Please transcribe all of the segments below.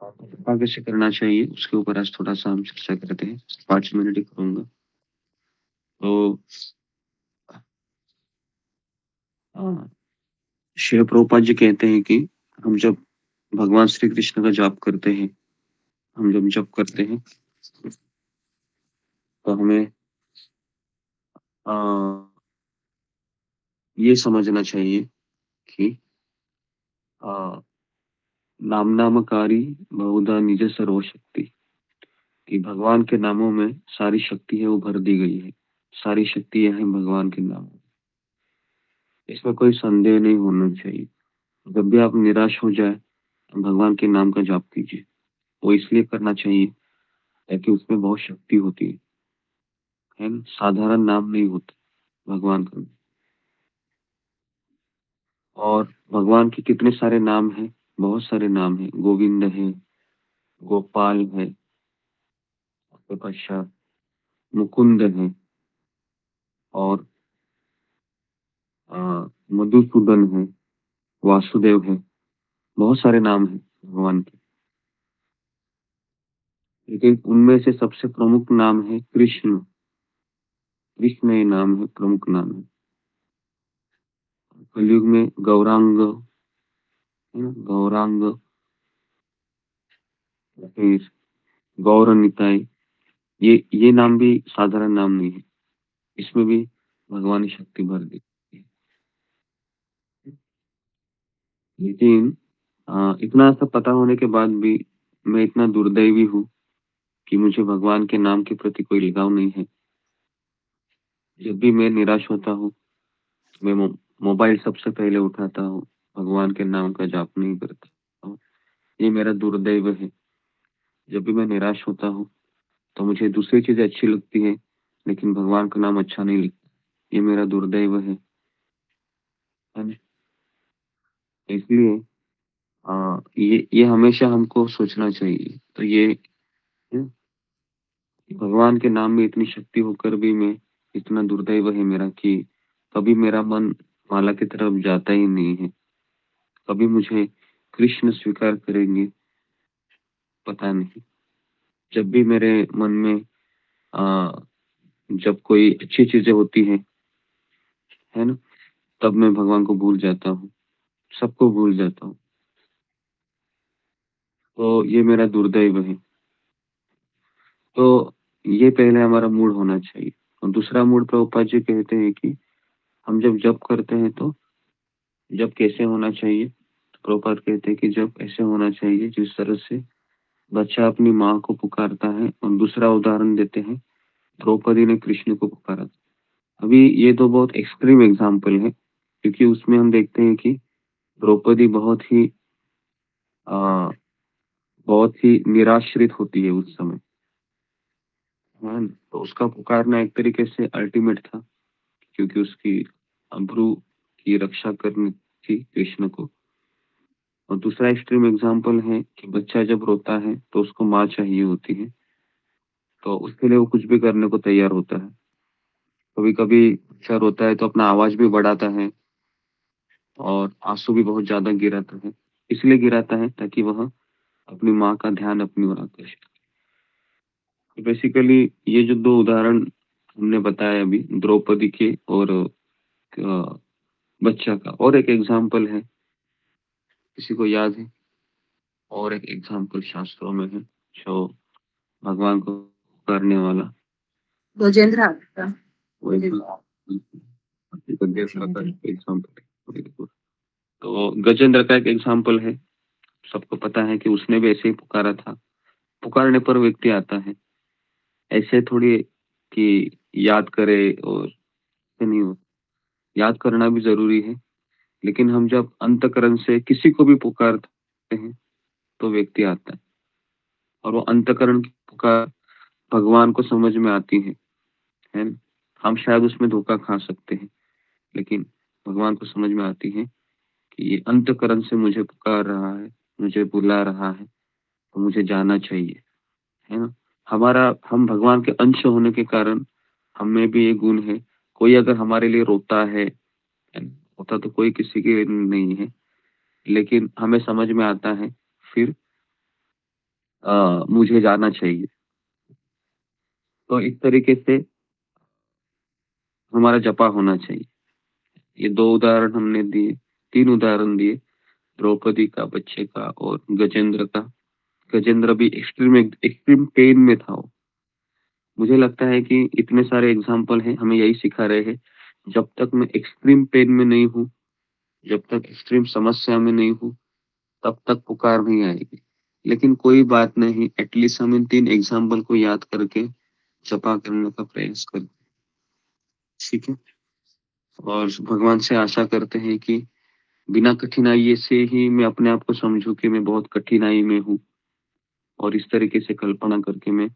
कृपा कैसे करना चाहिए उसके ऊपर आज थोड़ा-सा हम चर्चा करते हैं। 5 मिनट ही करूँगा। तो अ, शिल प्रभुपाद जी कहते हैं कि हम जब भगवान श्री कृष्ण का जाप करते हैं, हम जब जप करते हैं, तो हमें अ, ये समझना चाहिए कि अ, नाम-नामकारी बहुधा निज सर्वशक्ति, कि भगवान के नामों में सारी शक्ति है वो भर दी गई है। सारी शक्तियाँ हैं भगवान के नामों में। इसमें कोई संदेह नहीं होना चाहिए। जब भी आप निराश हो जाए, तो भगवान के नाम का जाप कीजिए। वो इसलिए करना चाहिए ताकि उसमें बहुत शक्ति होती है ना? साधारण नाम नहीं होता भगवान का। और भगवान के कितने सारे नाम हैं, बहुत सारे नाम हैं। गोविंद है, गोपाल है, उसके पश्चात मुकुंद है और अ, मधुसूदन है, वासुदेव है, बहुत सारे नाम हैं भगवान के। लेकिन उनमें से सबसे प्रमुख नाम है कृष्ण। कृष्ण ये नाम है, प्रमुख नाम है। कलयुग में गौरांग, है ना? गौरांग, फिर गौर निताई, ये नाम भी साधारण नाम नहीं है। इसमें भी भगवान की शक्ति भर दी है। लेकिन इतना सब पता होने के बाद भी मैं इतना दुर्दैवी हूँ कि मुझे भगवान के नाम के प्रति कोई लगाव नहीं है। जब भी मैं निराश होता हूँ, मैं मोबाइल सबसे पहले उठाता हूँ, भगवान के नाम का जाप नहीं करता हूँ। ये मेरा दुर्दैव है। जब भी मैं निराश होता हूँ, तो मुझे दूसरी चीज़ें अच्छी लगती हैं, लेकिन भगवान का नाम अच्छा नहीं लगता। ये मेरा दुर्दैव है ना? इसलिए ये हमेशा हमको सोचना चाहिए। तो ये है, भगवान के नाम में इतनी शक्ति होकर भी मैं इतना दुर्दैव है मेरा कि कभी मेरा मन माला की तरफ जाता ही नहीं है। कभी मुझे कृष्ण स्वीकार करेंगे, पता नहीं। जब भी मेरे मन में जब कोई अच्छी चीज़ें होती हैं, है ना? तब मैं भगवान को भूल जाता हूँ, सबको भूल जाता हूँ। तो ये मेरा दुर्दैव है। तो ये पहले हमारा मूड होना चाहिए। और दूसरा मूड प्रभुपाद जी कहते हैं कि हम जब जप करते हैं तो जप कैसे होना चाहिए? तो प्रभुपाद कहते हैं कि जप ऐसे होना चाहिए जिस तरह से बच्चा अपनी माँ को पुकारता है। और दूसरा उदाहरण देते हैं, द्रौपदी ने कृष्ण को पुकारा था। अभी ये तो बहुत एक्सट्रीम एग्जाम्पल है, क्योंकि उसमें हम देखते हैं कि द्रौपदी अ, बहुत ही निराश्रित होती है उस समय, है ना? तो उसका पुकारना एक तरीके से अल्टीमेट था, क्योंकि उसकी अब्रू की रक्षा करनी थी कृष्ण को। और दूसरा एक्सट्रीम एग्जाम्पल है कि बच्चा जब रोता है तो उसको माँ चाहिए होती है, तो उसके लिए वो कुछ भी करने को तैयार होता है। कभी-कभी बच्चा रोता है तो अपना आवाज़ भी बढ़ाता है और आँसू भी बहुत ज़्यादा गिराता है। इसलिए गिराता है ताकि वह अपनी माँ का ध्यान अपनी ओर आकर्षित करे। बेसिकली ये जो 2 उदाहरण हमने बताए अभी, द्रौपदी के और बच्चा का, और एक एग्जाम्पल है, किसी को याद है? और एक एग्जाम्पल शास्त्रों में है जो भगवान को करने वाला। गजेंद्र हाथ का। वही गजेंद्र का एक एग्जाम्पल है। बिल्कुल। तो गजेंद्र का एक एग्जाम्पल है। सबको पता है कि उसने भी ऐसे ही पुकारा था। पुकारने पर व्यक्ति आता है। ऐसे थोड़ी कि याद करे और ऐसे नहीं हो। याद करना भी ज़रूरी है, लेकिन हम जब अंतःकरण से किसी को भी पुकारते हैं, तो व्यक्ति आता है। और वो अंतःकरण की पुकार भगवान को समझ में आती है ना? हम शायद उसमें धोखा खा सकते हैं, लेकिन भगवान को समझ में आती है कि ये अंतःकरण से मुझे पुकार रहा है, मुझे बुला रहा है, तो मुझे जाना चाहिए, है ना? हम भगवान के अंश होने के कारण हम में भी ये गुण है। कोई अगर हमारे लिए रोता है ना? होता तो कोई किसी के लिए नहीं है, लेकिन हमें समझ में आता है फिर मुझे जाना चाहिए। तो इस तरीके से हमारा जपा होना चाहिए। ये 2 उदाहरण हमने दिए, 3 उदाहरण दिए, द्रौपदी का, बच्चे का और गजेंद्र का। गजेंद्र भी एक्सट्रीम एक्सट्रीम पेन में था वो। मुझे लगता है कि इतने सारे एग्ज़ाम्पल हैं, हमें यही सिखा रहे हैं, जब तक मैं एक्सट्रीम पेन में नहीं हूँ, जब तक एक्सट्रीम समस्या में नहीं हूँ, तब तक पुकार नहीं आएगी। लेकिन कोई बात नहीं, एटलीस्ट हम इन 3 एग्ज़ाम्पल को याद करके जपा करने का प्रयास करें, ठीक है? और भगवान से आशा करते हैं कि बिना कठिनाई से ही मैं अपने आप को समझूँ कि मैं बहुत कठिनाई में हूँ और इस तरीके से कल्पना करके मैं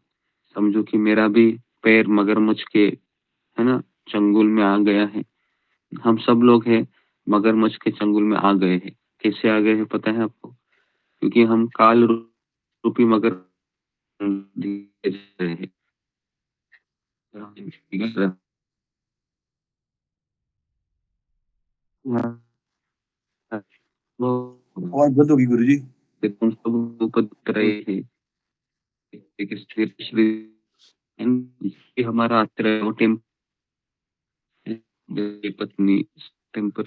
समझूँ कि मेरा भी पैर मगरमच्छ के, है ना, चंगुल में आ गया है। हम सब लोग हैं, मगरमच्छ के चंगुल में आ गए हैं। कैसे आ गए हैं पता है आपको? क्योंकि हम काल रूपी मगर दिए जा रहे हैं। वो आवाज बंद होगी गुरु जी। तुम सब ऊपर दिख रहे हैं। एक स्थिर श्री ये हमारा आश्रय वो पत्नी टेम्पर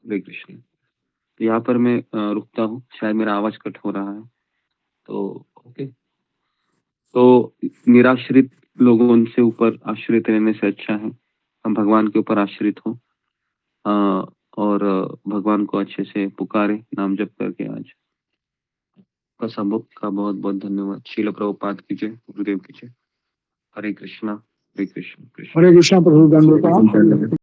हरे कृष्ण। तो यहाँ पर मैं रुकता हूँ, शायद मेरा आवाज कट हो रहा है। तो ओके, तो निराश्रित लोगों से ऊपर आश्रित रहने से अच्छा है हम भगवान के ऊपर आश्रित हों, और भगवान को अच्छे से पुकारें नाम जप करके आज। का सबका बहुत बहुत धन्यवाद। शील प्रभुपाद की जय, गुरुदेव की जय। हरे कृष्णा, कृष्ण हरे कृष्णा प्रभु दंडवत